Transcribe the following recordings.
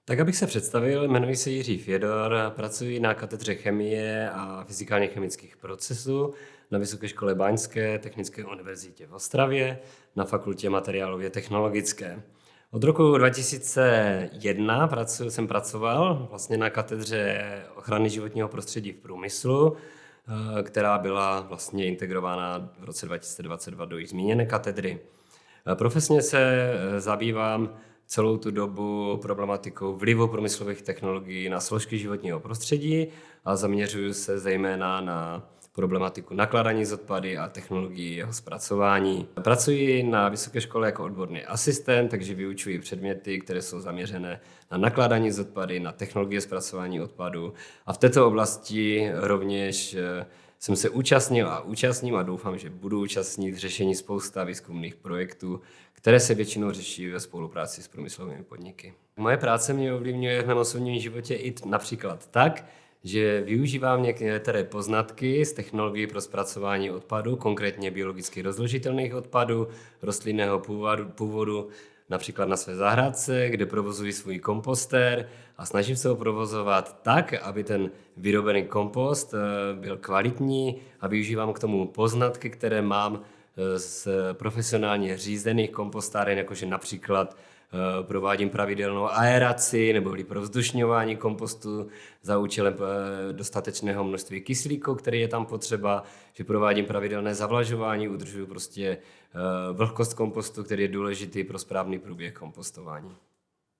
Tak abych se představil, jmenuji se Jiří Fědor, pracuji na katedře chemie a fyzikálně-chemických procesů na Vysoké škole báňské Technické univerzitě v Ostravě na fakultě materiálově technologické. Od roku 2001 jsem pracoval vlastně na katedře ochrany životního prostředí v průmyslu, která byla vlastně integrována v roce 2022 do již zmíněné katedry. Profesně se zabývám celou tu dobu problematikou vlivu průmyslových technologií na složky životního prostředí a zaměřuju se zejména na problematiku nakládání s odpady a technologií jeho zpracování. Pracuji na vysoké škole jako odborný asistent, takže vyučuji předměty, které jsou zaměřené na nakládání s odpady, na technologie zpracování odpadů a v této oblasti rovněž jsem se účastnil a účastním a doufám, že budu účastnit řešení spousta výzkumných projektů, které se většinou řeší ve spolupráci s průmyslovými podniky. Moje práce mě ovlivňuje v mém osobním životě i například tak, že využívám některé poznatky z technologií pro zpracování odpadů, konkrétně biologicky rozložitelných odpadů, rostlinného původu, například na své zahrádce, kde provozuji svůj kompostér a snažím se ho provozovat tak, aby ten vyrobený kompost byl kvalitní a využívám k tomu poznatky, které mám z profesionálně řízených kompostáren, jakože například provádím pravidelnou aeraci nebo provzdušňování kompostu za účelem dostatečného množství kyslíku, který je tam potřeba, že provádím pravidelné zavlažování, udržuju prostě vlhkost kompostu, který je důležitý pro správný průběh kompostování.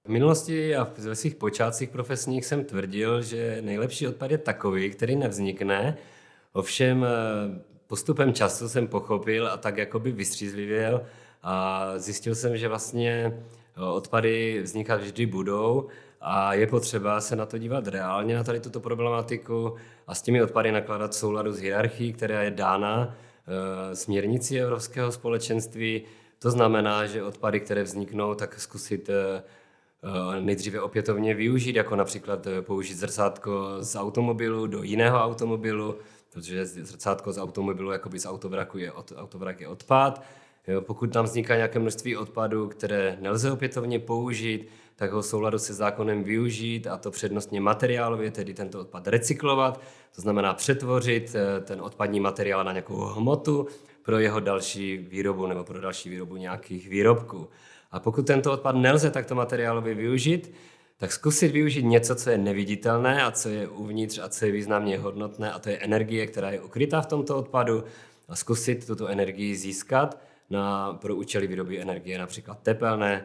V minulosti a ve svých počátcích profesních jsem tvrdil, že nejlepší odpad je takový, který nevznikne, ovšem postupem času jsem pochopil a tak jakoby vystřízlivěl a zjistil jsem, že vlastně odpady vznikat vždy budou a je potřeba se na to dívat reálně, na tady tuto problematiku a s těmi odpady nakládat v souladu s hierarchií, která je dána směrnicí Evropského společenství. To znamená, že odpady, které vzniknou, tak zkusit nejdříve opětovně využít, jako například použít zrcátko z automobilu do jiného automobilu, protože zrcátko z automobilu jakoby z autovrak je odpad. Pokud tam vzniká nějaké množství odpadu, které nelze opětovně použít, tak ho v souladu se zákonem využít a to přednostně materiálově, tedy tento odpad recyklovat, to znamená přetvořit ten odpadní materiál na nějakou hmotu pro jeho další výrobu nebo pro další výrobu nějakých výrobků. A pokud tento odpad nelze takto materiálově využít, tak zkusit využít něco, co je neviditelné a co je uvnitř a co je významně hodnotné, a to je energie, která je ukrytá v tomto odpadu, a zkusit tuto energii získat pro účely výroby energie, například tepelné,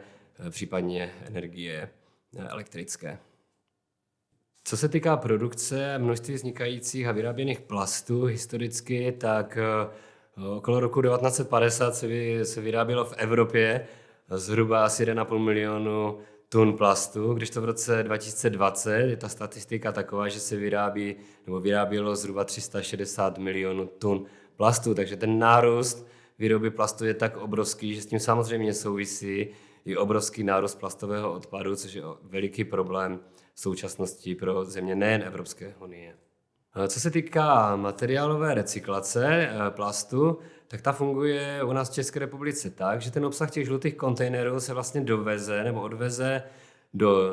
případně energie elektrické. Co se týká produkce množství vznikajících a vyráběných plastů historicky, tak okolo roku 1950 se vyrábělo v Evropě zhruba asi 1,5 milionu tun plastu, když to v roce 2020 je ta statistika taková, že se vyrábělo zhruba 360 milionů tun plastu, takže ten nárůst výroby plastu je tak obrovský, že s tím samozřejmě souvisí i obrovský nárůst plastového odpadu, což je veliký problém v současnosti pro země nejen Evropské unie. Co se týká materiálové recyklace plastu, tak ta funguje u nás v České republice tak, že ten obsah těch žlutých kontejnerů se vlastně doveze nebo odveze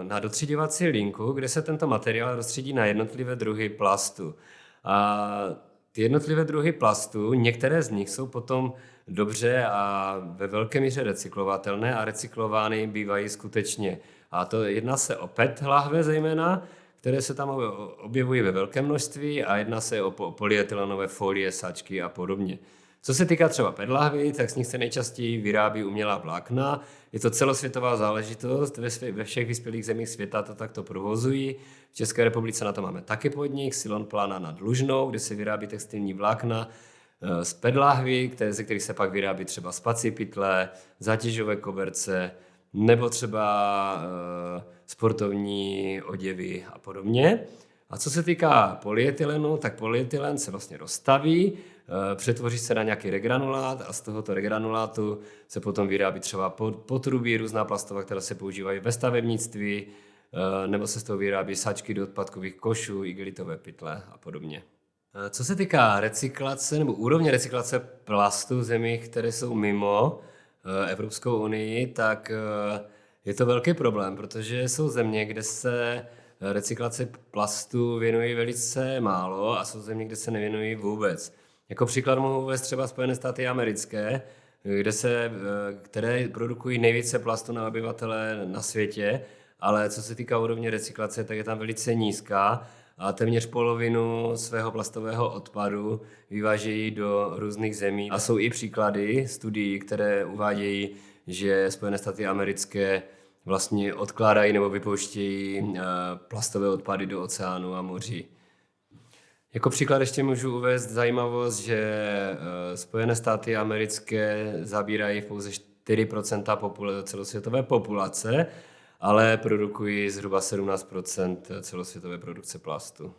na dotřiďovací linku, kde se tento materiál rozstřídí na jednotlivé druhy plastu. A ty jednotlivé druhy plastu, některé z nich jsou potom dobře a ve velké míře recyklovatelné a recyklovány bývají skutečně. A to jedná se o PET lahve zejména, které se tam objevují ve velkém množství a jedná se o polyetylonové folie, sáčky a podobně. Co se týká třeba PET lahví, tak z nich se nejčastěji vyrábí umělá vlákna. Je to celosvětová záležitost, ve všech vyspělých zemích světa to takto provozují. V České republice na to máme taky podnik, Silon Plana nad Lužnou, kde se vyrábí textilní vlákna z PET lahví, ze kterých se pak vyrábí třeba spací pytle, zátěžové koberce, nebo třeba sportovní oděvy a podobně. A co se týká polyetylenu, tak polyetylen se vlastně rozstaví, přetvoří se na nějaký regranulát a z tohoto regranulátu se potom vyrábí třeba potrubí, různá plastová, která se používají ve stavebnictví, nebo se z toho vyrábí sáčky do odpadkových košů, igelitové pytle a podobně. Co se týká recyklace nebo úrovně recyklace plastu v zemích, které jsou mimo Evropskou unii, tak Je to velký problém, protože jsou země, kde se recyklace plastu věnují velice málo a jsou země, kde se nevěnují vůbec. Jako příklad mohu uvést třeba Spojené státy americké, které produkují nejvíce plastu na obyvatele na světě, ale co se týká úrovně recyklace, tak je tam velice nízká a téměř polovinu svého plastového odpadu vyvážejí do různých zemí. A jsou i příklady studií, které uvádějí, že Spojené státy americké vlastně odkládají nebo vypouštějí plastové odpady do oceánu a moří. Jako příklad ještě můžu uvést zajímavost, že Spojené státy americké zabírají pouze 4% celosvětové populace, ale produkují zhruba 17% celosvětové produkce plastu.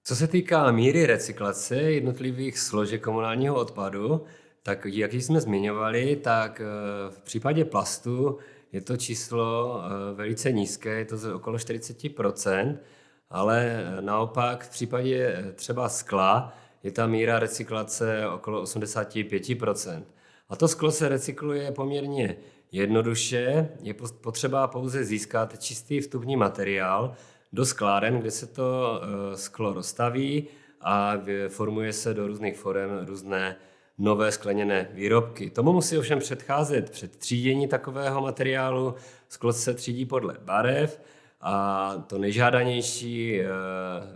Co se týká míry recyklace jednotlivých složek komunálního odpadu, tak jak jsme zmiňovali, tak v případě plastu je to číslo velice nízké, je to okolo 40%, ale naopak v případě třeba skla je ta míra recyklace okolo 85%. A to sklo se recykluje poměrně jednoduše, je potřeba pouze získat čistý vstupní materiál do skláren, kde se to sklo rozstaví a formuje se do různých forem různé nové skleněné výrobky. Tomu musí ovšem předcházet předtřídění takového materiálu. Sklo se třídí podle barev a to nejžádanější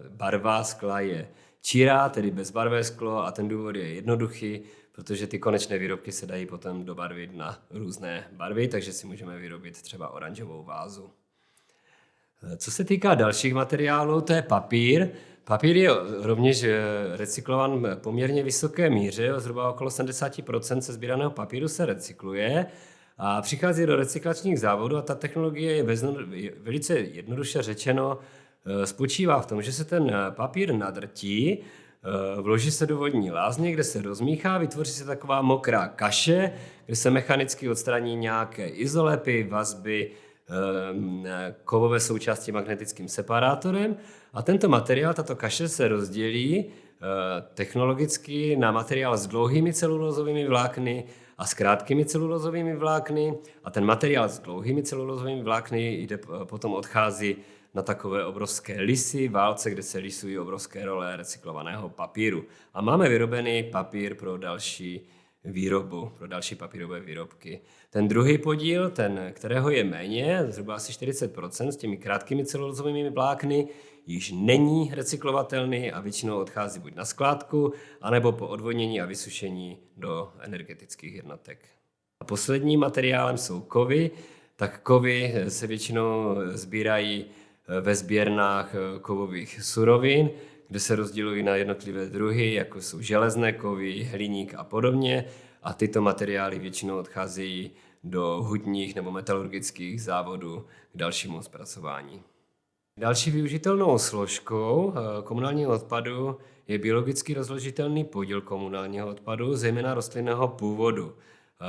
barva skla je čirá, tedy bezbarvé sklo, a ten důvod je jednoduchý, protože ty konečné výrobky se dají potom dobarvit na různé barvy, takže si můžeme vyrobit třeba oranžovou vázu. Co se týká dalších materiálů, to je papír. Papír je rovněž recyklovan v poměrně vysoké míře, zhruba okolo 70% se sbíraného papíru se recykluje a přichází do recyklačních závodů a ta technologie je velice jednoduše řečeno spočívá v tom, že se ten papír nadrtí, vloží se do vodní lázně, kde se rozmíchá, vytvoří se taková mokrá kaše, kde se mechanicky odstraní nějaké izolepy, vazby, kovové součásti magnetickým separátorem a tento materiál, tato kaše se rozdělí technologicky na materiál s dlouhými celulózovými vlákny a s krátkými celulózovými vlákny a ten materiál s dlouhými celulózovými vlákny potom odchází na takové obrovské lisy, válce, kde se lisují obrovské role recyklovaného papíru. A máme vyrobený papír pro další výrobu, pro další papírové výrobky. Ten druhý podíl, kterého je méně, zhruba asi 40%, s těmi krátkými celulózovými vlákny, již není recyklovatelný a většinou odchází buď na skládku, anebo po odvodnění a vysušení do energetických jednotek. A posledním materiálem jsou kovy. Tak kovy se většinou sbírají ve sběrnách kovových surovin, kde se rozdělují na jednotlivé druhy, jako jsou železné kovy, hliník a podobně. A tyto materiály většinou odcházejí do hutních nebo metalurgických závodů k dalšímu zpracování. Další využitelnou složkou komunálního odpadu je biologicky rozložitelný podíl komunálního odpadu, zejména rostlinného původu.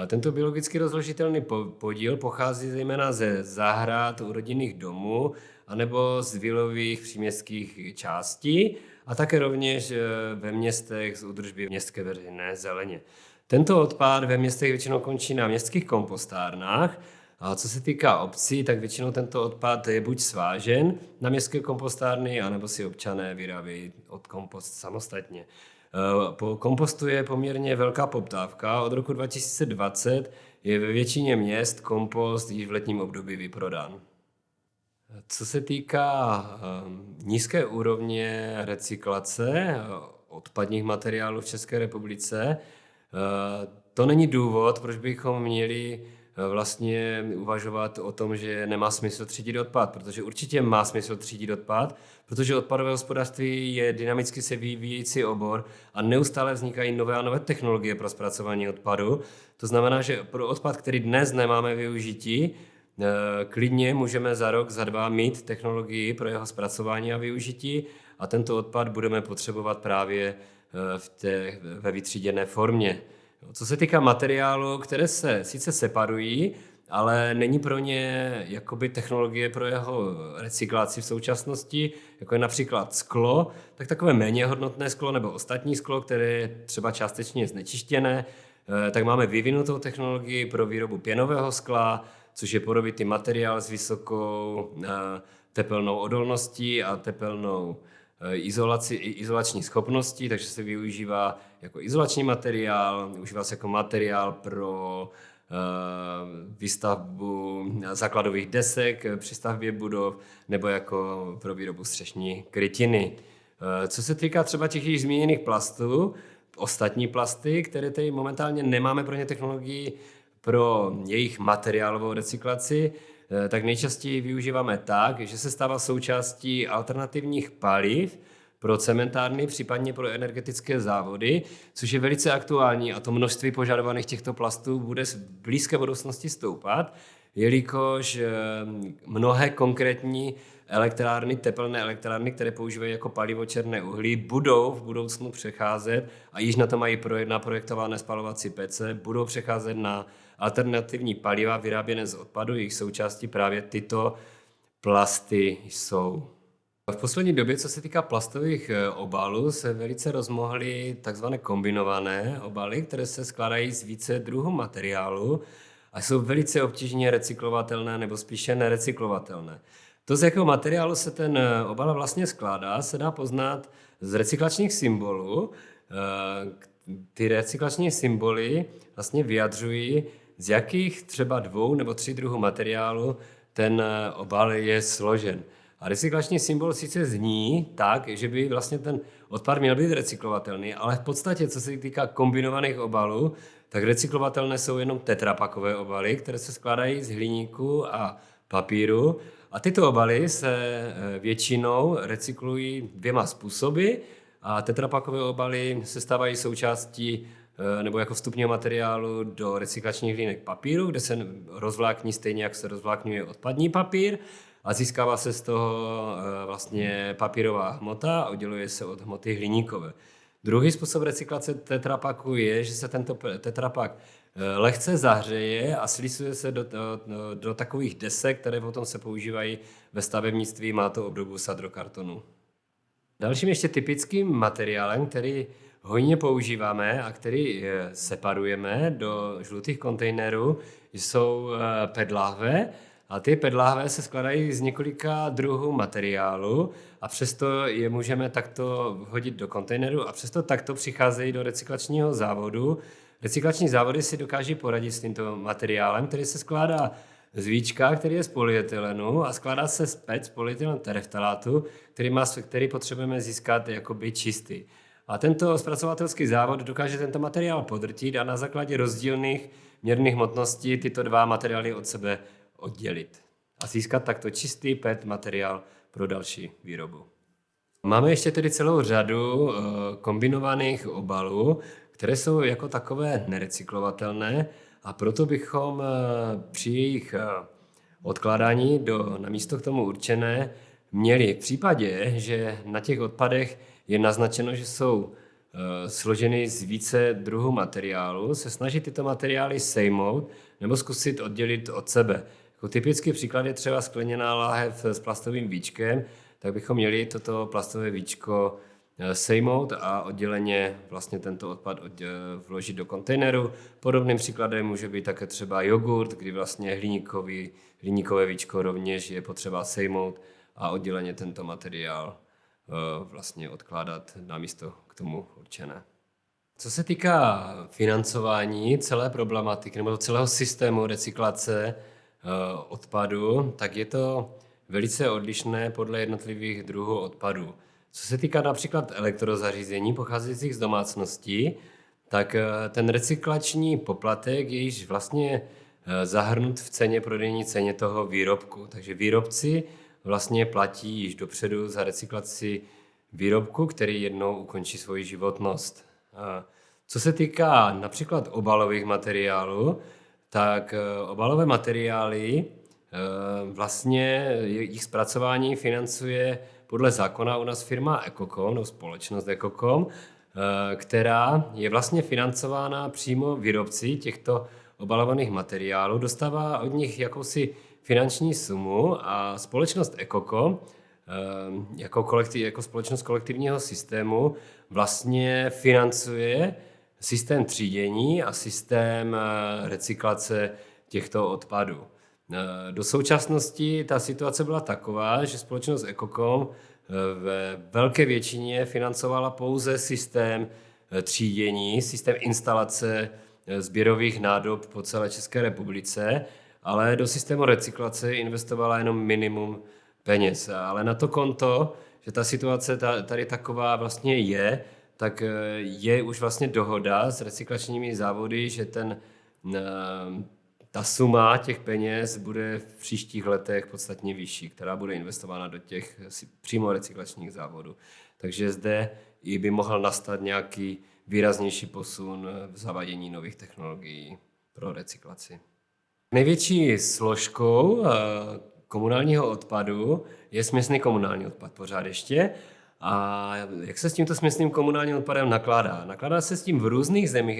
Tento biologicky rozložitelný podíl pochází zejména ze zahrad, u rodinných domů anebo z vilových příměstských částí a také rovněž ve městech z údržby městské veřejné zeleně. Tento odpad ve městech většinou končí na městských kompostárnách a co se týká obcí, tak většinou tento odpad je buď svážen na městské kompostárny, anebo si občané vyrábějí kompost samostatně. Po kompostu je poměrně velká poptávka. Od roku 2020 je ve většině měst kompost již v letním období vyprodán. Co se týká nízké úrovně recyklace odpadních materiálů v České republice, to není důvod, proč bychom měli vlastně uvažovat o tom, že nemá smysl třídit odpad, protože určitě má smysl třídit odpad, protože odpadové hospodářství je dynamicky se vyvíjející obor a neustále vznikají nové a nové technologie pro zpracování odpadu. To znamená, že pro odpad, který dnes nemáme využití, klidně můžeme za rok, za dva mít technologii pro jeho zpracování a využití a tento odpad budeme potřebovat právě ve vytříděné formě. Co se týká materiálu, které se sice separují, ale není pro ně jakoby technologie pro jeho recyklaci v současnosti, jako je například sklo, tak takové méně hodnotné sklo nebo ostatní sklo, které je třeba částečně znečištěné, tak máme vyvinutou technologii pro výrobu pěnového skla, což je porovitý materiál s vysokou tepelnou odolností a tepelnou izolační schopností, takže se využívá jako izolační materiál, užívá se jako materiál pro výstavbu základových desek při stavbě budov nebo jako pro výrobu střešní krytiny. Co se týká třeba těch již zmíněných plastů, ostatní plasty, které tady momentálně nemáme pro ně technologii pro jejich materiálovou recyklaci, tak nejčastěji využíváme tak, že se stává součástí alternativních paliv pro cementárny, případně pro energetické závody, což je velice aktuální a to množství požadovaných těchto plastů bude v blízké budoucnosti stoupat, jelikož mnohé konkrétní elektrárny, tepelné elektrárny, které používají jako palivo černé uhlí, budou v budoucnu přecházet a již na to mají naprojektované spalovací pece, budou přecházet na alternativní paliva vyráběné z odpadu, jejich součástí právě tyto plasty jsou. V poslední době, co se týká plastových obalů, se velice rozmohly takzvané kombinované obaly, které se skládají z více druhů materiálu a jsou velice obtížně recyklovatelné nebo spíše nerecyklovatelné. To, z jakého materiálu se ten obal vlastně skládá, se dá poznat z recyklačních symbolů. Ty recyklační symboly vlastně vyjadřují, z jakých třeba 2 nebo 3 druhů materiálu ten obal je složen. A recyklační symbol sice zní tak, že by vlastně ten odpad měl být recyklovatelný, ale v podstatě, co se týká kombinovaných obalů, tak recyklovatelné jsou jenom tetrapakové obaly, které se skládají z hliníku a papíru. A tyto obaly se většinou recyklují 2 způsoby a tetrapakové obaly se stávají součástí nebo jako vstupního materiálu do recyklačních linek papíru, kde se rozvlákní stejně, jak se rozvlákňuje odpadní papír a získává se z toho vlastně papírová hmota a odděluje se od hmoty hliníkové. Druhý způsob recyklace tetrapaku je, že se tento tetrapak lehce zahřeje a slisuje se do takových desek, které potom se používají ve stavebnictví, má to obdobu sadrokartonu. Dalším ještě typickým materiálem, který hojně používáme a který separujeme do žlutých kontejnerů, jsou PET láhve. A ty PET láhve se skládají z několika druhů materiálu a přesto je můžeme takto hodit do kontejneru a přesto takto přicházejí do recyklačního závodu. Recyklační závody si dokáží poradit s tímto materiálem, který se skládá z víčka, který je z polyetylenu a skládá se z PET, z polyetylen tereftalátu, který potřebujeme získat jakoby čistý. A tento zpracovatelský závod dokáže tento materiál podrtit a na základě rozdílných měrných hmotností tyto 2 materiály od sebe oddělit a získat takto čistý PET materiál pro další výrobu. Máme ještě tedy celou řadu kombinovaných obalů, které jsou jako takové nerecyklovatelné a proto bychom při jejich odkládání na místo k tomu určené měli v případě, že na těch odpadech je naznačeno, že jsou složeny z více druhů materiálu, se snažit tyto materiály sejmout nebo zkusit oddělit od sebe. Jako typický příklad je třeba skleněná láhev s plastovým víčkem, tak bychom měli toto plastové víčko sejmout a odděleně vlastně tento odpad vložit do kontejneru. Podobným příkladem může být také třeba jogurt, kdy vlastně hliníkové víčko rovněž je potřeba sejmout a odděleně tento materiál vlastně odkládat na místo k tomu určené. Co se týká financování celé problematiky nebo celého systému recyklace odpadu, tak je to velice odlišné podle jednotlivých druhů odpadů. Co se týká například elektrozařízení pocházejících z domácností, tak ten recyklační poplatek je již vlastně zahrnut v prodejní ceně toho výrobku. Takže výrobci vlastně platí již dopředu za recyklaci výrobku, který jednou ukončí svoji životnost. Co se týká například obalových materiálů, tak obalové materiály vlastně jejich zpracování financuje podle zákona u nás firma Ecocom, nebo společnost Ecocom, která je vlastně financována přímo výrobci těchto obalovaných materiálů, dostává od nich jakousi finanční sumu a společnost Ecocom jako společnost kolektivního systému vlastně financuje systém třídění a systém recyklace těchto odpadů. Do současnosti ta situace byla taková, že společnost Ecocom ve velké většině financovala pouze systém třídění, systém instalace sběrových nádob po celé České republice, ale do systému recyklace investovala jenom minimum peněz. Ale na to konto, že ta situace tady taková vlastně je, tak je už vlastně dohoda s recyklačními závody, že ta suma těch peněz bude v příštích letech podstatně vyšší, která bude investována do těch přímo recyklačních závodů. Takže zde i by mohl nastat nějaký výraznější posun v zavádění nových technologií pro recyklaci. Největší složkou komunálního odpadu je směsný komunální odpad pořád ještě. A jak se s tímto směsným komunálním odpadem nakládá? Nakládá se s tím v různých zemích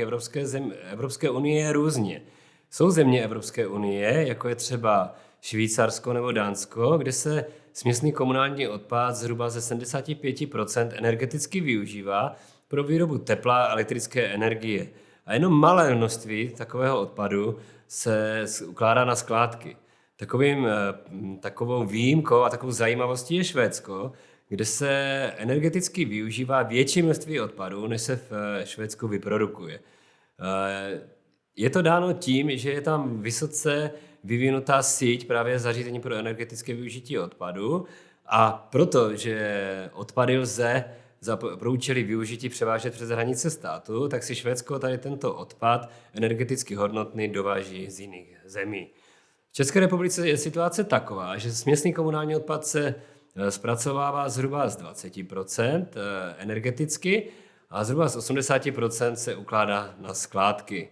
Evropské unie různě. Jsou země Evropské unie, jako je třeba Švýcarsko nebo Dánsko, kde se směsný komunální odpad zhruba ze 75% energeticky využívá pro výrobu tepla a elektrické energie. A jenom malé množství takového odpadu se ukládá na skládky. Takovou výjimkou a takovou zajímavostí je Švédsko, kde se energeticky využívá větší množství odpadů, než se v Švédsku vyprodukuje. Je to dáno tím, že je tam vysoce vyvinutá síť právě zařízení pro energetické využití odpadu a protože odpady lze pro účely využití převážet přes hranice státu, tak si Švédsko tady tento odpad energeticky hodnotný dováží z jiných zemí. V České republice je situace taková, že směsný komunální odpad se zpracovává zhruba z 20% energeticky a zhruba z 80% se ukládá na skládky.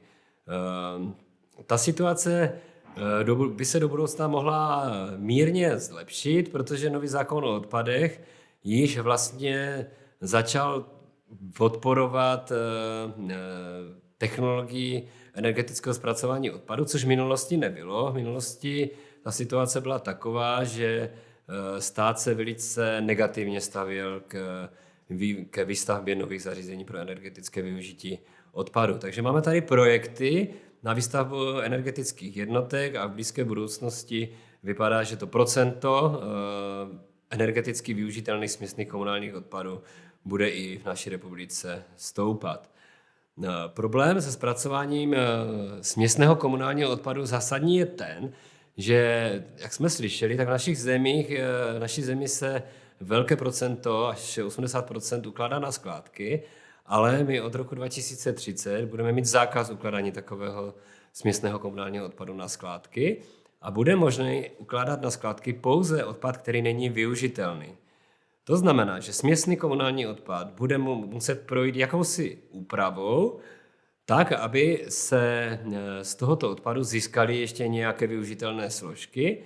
Ta situace by se do budoucna mohla mírně zlepšit, protože nový zákon o odpadech již vlastně začal podporovat technologii energetického zpracování odpadu, což v minulosti nebylo. V minulosti ta situace byla taková, že stát se velice negativně stavěl ke výstavbě nových zařízení pro energetické využití odpadu. Takže máme tady projekty na výstavbu energetických jednotek a v blízké budoucnosti vypadá, že to procento energeticky využitelných směsných komunálních odpadů bude i v naší republice stoupat. Problém se zpracováním směsného komunálního odpadu zásadní je ten, že, jak jsme slyšeli, tak v naší zemi se velké procento, až 80% ukládá na skládky, ale my od roku 2030 budeme mít zákaz ukládání takového směsného komunálního odpadu na skládky a bude možné ukládat na skládky pouze odpad, který není využitelný. To znamená, že směsný komunální odpad bude muset projít jakousi úpravou, tak, aby se z tohoto odpadu získaly ještě nějaké využitelné složky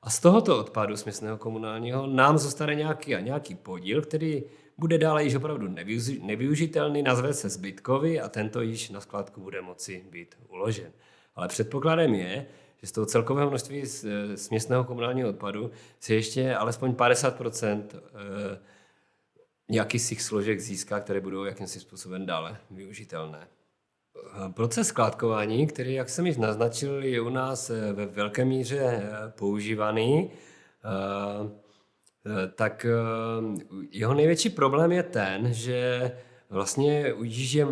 a z tohoto odpadu směsného komunálního nám zůstane nějaký podíl, který bude dále již opravdu nevyužitelný, nazve se zbytkový a tento již na skládku bude moci být uložen. Ale předpokladem je, že z toho celkového množství směsného komunálního odpadu se ještě alespoň 50% nějakých z těch složek získá, které budou jakýmsi způsobem dále využitelné. Proces skládkování, který, jak jsem již naznačil, je u nás ve velké míře používaný, tak jeho největší problém je ten, že vlastně už je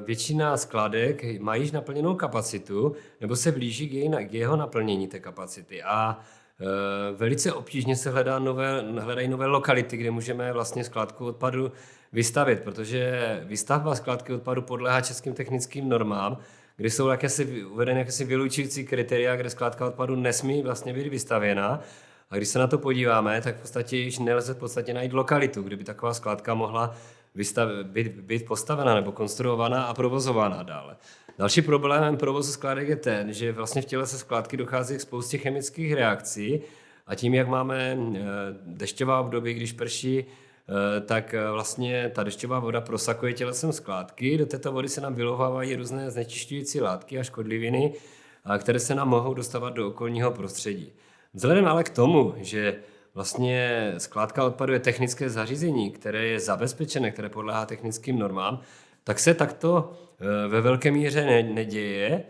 většina skládek má již naplněnou kapacitu nebo se blíží k jeho naplnění té kapacity a velice obtížně se hledají nové lokality, kde můžeme vlastně skládku odpadu vystavit, protože výstavba skládky odpadu podléhá českým technickým normám, kde jsou uvedeny jakési vylučující kritéria, kde skládka odpadu nesmí vlastně být vystavěna. A když se na to podíváme, tak v podstatě již nelze najít lokalitu, kde by taková skládka mohla být postavena nebo konstruovaná a provozována dále. Další problémem provozu skládek je ten, že vlastně v těle se skládky dochází k spoustě chemických reakcí a tím, jak máme dešťová období, když prší, tak vlastně ta dešťová voda prosakuje tělesem skládky. Do této vody se nám vylovávají různé znečišťující látky a škodliviny, které se nám mohou dostávat do okolního prostředí. Vzhledem ale k tomu, že vlastně skládka odpadu je technické zařízení, které je zabezpečené, které podléhá technickým normám, tak se takto ve velké míře neděje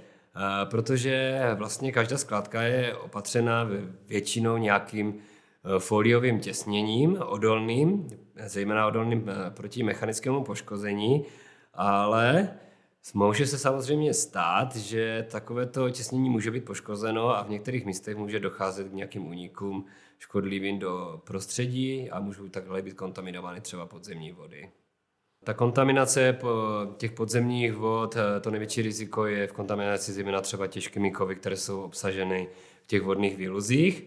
protože vlastně každá skládka je opatřena většinou nějakým foliovým těsněním, odolným, zejména odolným proti mechanickému poškození, ale může se samozřejmě stát, že takovéto těsnění může být poškozeno a v některých místech může docházet k nějakým únikům škodlivým do prostředí a můžou takhle být kontaminovány třeba podzemní vody. Ta kontaminace těch podzemních vod, to největší riziko je v kontaminaci zejména třeba těžkými kovy, které jsou obsaženy v těch vodních výluzích.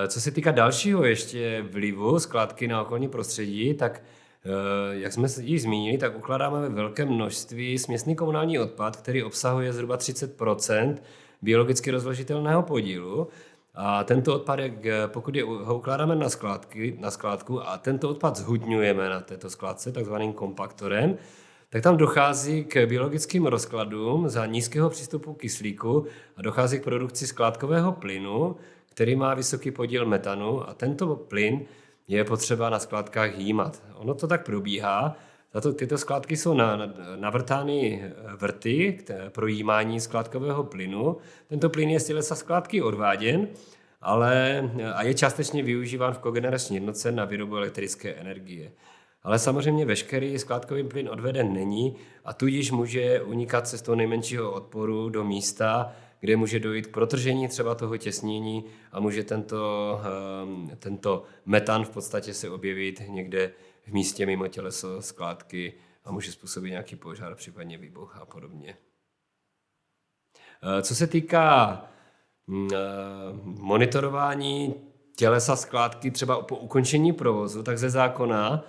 Co se týká dalšího ještě vlivu skládky na okolní prostředí, tak jak jsme se již zmínili, tak ukládáme ve velkém množství směsný komunální odpad, který obsahuje zhruba 30% biologicky rozložitelného podílu. A tento odpad, pokud ho ukládáme na skládku a tento odpad zhutňujeme na této skládce takzvaným kompaktorem, tak tam dochází k biologickým rozkladům za nízkého přístupu kyslíku a dochází k produkci skládkového plynu, který má vysoký podíl metanu a tento plyn je potřeba na skládkách jímat. Ono to tak probíhá. Tyto skládky jsou navrtány vrty pro jímání skládkového plynu. Tento plyn je z tělesa skládky odváděn, a je částečně využíván v kogenerační jednotce na výrobu elektrické energie. Ale samozřejmě veškerý skládkový plyn odveden není a tudíž může unikat cestou nejmenšího odporu do místa, kde může dojít k protržení třeba toho těsnění a může tento metan v podstatě se objevit někde v místě mimo těleso skládky a může způsobit nějaký požár, případně výbuch a podobně. Co se týká monitorování tělesa skládky třeba po ukončení provozu, tak ze zákona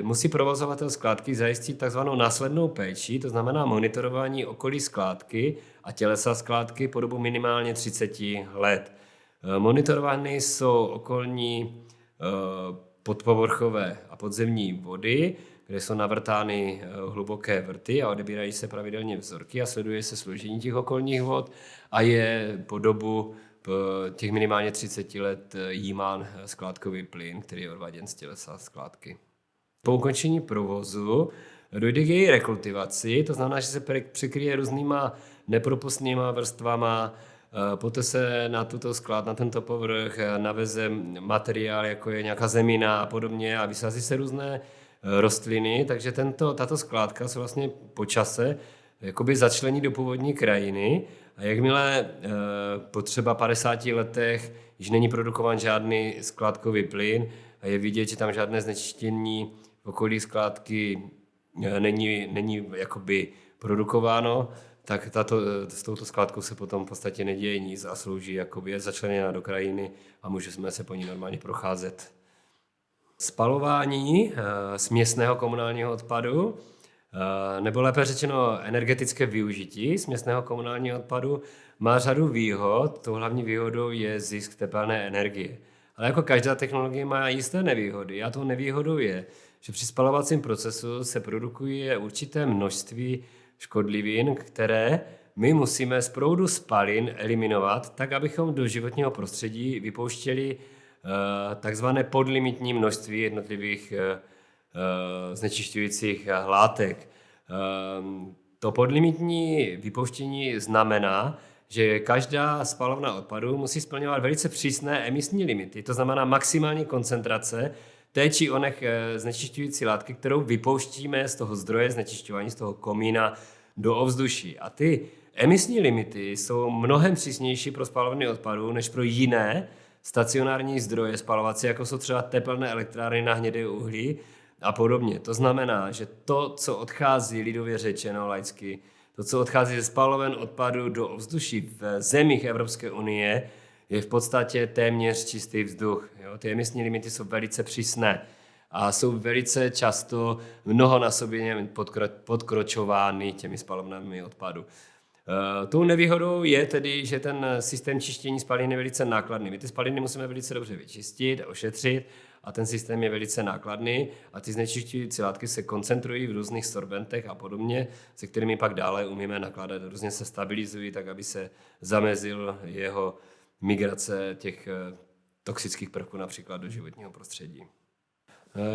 musí provozovatel skládky zajistit takzvanou následnou péči, to znamená monitorování okolí skládky a tělesa skládky po dobu minimálně 30 let. Monitorovány jsou okolní podpovrchové a podzemní vody, kde jsou navrtány hluboké vrty a odebírají se pravidelně vzorky a sleduje se složení těch okolních vod a je po dobu těch minimálně 30 let jímán skládkový plyn, který je odváděn z tělesa skládky. Po ukončení provozu dojde k její rekultivaci, to znamená, že se překryje různýma nepropustnýma vrstvama, poté se na tento povrch naveze materiál, jako je nějaká zemina a podobně a vysází se různé rostliny, takže tato skládka se vlastně po čase jakoby začlení do původní krajiny a jakmile po třeba 50 letech již není produkován žádný skládkový plyn a je vidět, že tam žádné znečištění v okolí skládky není jakoby produkováno, tak s touto skládkou se potom v podstatě neděje nic a slouží jakoby je začleněna do krajiny a můžeme se po ní normálně procházet. Spalování směsného komunálního odpadu, nebo lépe řečeno energetické využití směsného komunálního odpadu, má řadu výhod. Tou hlavní výhodou je zisk tepelné energie. Ale jako každá technologie má jisté nevýhody. A tou nevýhodou je, že při spalovacím procesu se produkuje určité množství škodlivin, které my musíme z proudu spalin eliminovat, tak abychom do životního prostředí vypouštěli takzvané podlimitní množství jednotlivých znečišťujících látek. To podlimitní vypouštění znamená, že každá spalovna odpadu musí splňovat velice přísné emisní limity, to znamená maximální koncentrace té či onech znečišťující látky, kterou vypouštíme z toho zdroje znečišťování, z toho komína do ovzduší. A ty emisní limity jsou mnohem přísnější pro spalovny odpadů než pro jiné stacionární zdroje spalovací, jako jsou třeba tepelné elektrárny na hnědé uhlí a podobně. To znamená, že to, co odchází, lidově řečeno laicky, to, co odchází ze spaloven odpadu do ovzduší v zemích Evropské unie, je v podstatě téměř čistý vzduch. Jo? Ty emisní limity jsou velice přísné a jsou velice často mnohonásobně podkročovány těmi spalovnami odpadu. Tou nevýhodou je tedy, že ten systém čištění spalin je velice nákladný. My ty spaliny musíme velice dobře vyčistit, ošetřit a ten systém je velice nákladný a ty znečišťující látky se koncentrují v různých sorbentech a podobně, se kterými pak dále umíme nakládat. Různě se stabilizují, tak aby se zamezil jeho migrace těch toxických prvků například do životního prostředí.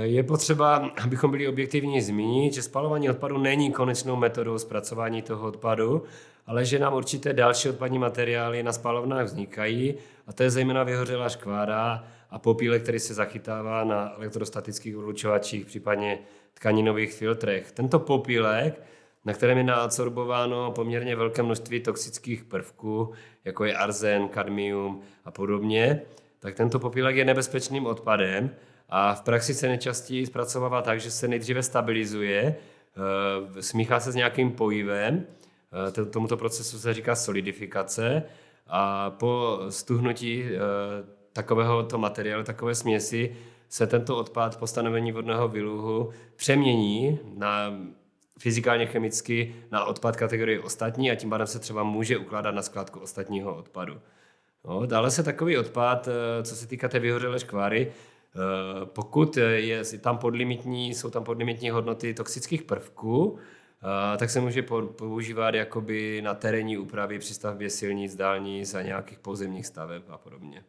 Je potřeba, abychom byli objektivní, zmínit, že spalování odpadu není konečnou metodou zpracování toho odpadu, ale že nám určité další odpadní materiály na spalovnách vznikají, a to je zejména vyhořelá škvára a popílek, který se zachytává na elektrostatických odlučovačích, případně tkaninových filtrech. Tento popílek, na kterém je naadsorbováno poměrně velké množství toxických prvků, jako je arzen, kadmium a podobně, tak tento popílek je nebezpečným odpadem a v praxi se nejčastěji zpracovává tak, že se nejdříve stabilizuje, smíchá se s nějakým pojivem, tomuto procesu se říká solidifikace, a po stuhnutí takovéhoto materiálu, takové směsi, se tento odpad po stanovení vodného výluhu přemění na fyzikálně chemicky na odpad kategorie ostatní a tím pádem se třeba může ukládat na skládku ostatního odpadu. No, dále se takový odpad, co se týká té vyhořelé škváry, pokud jsou tam podlimitní hodnoty toxických prvků, tak se může používat jakoby na terénní úpravy při stavbě silnic, dálnic a nějakých pozemních staveb a podobně.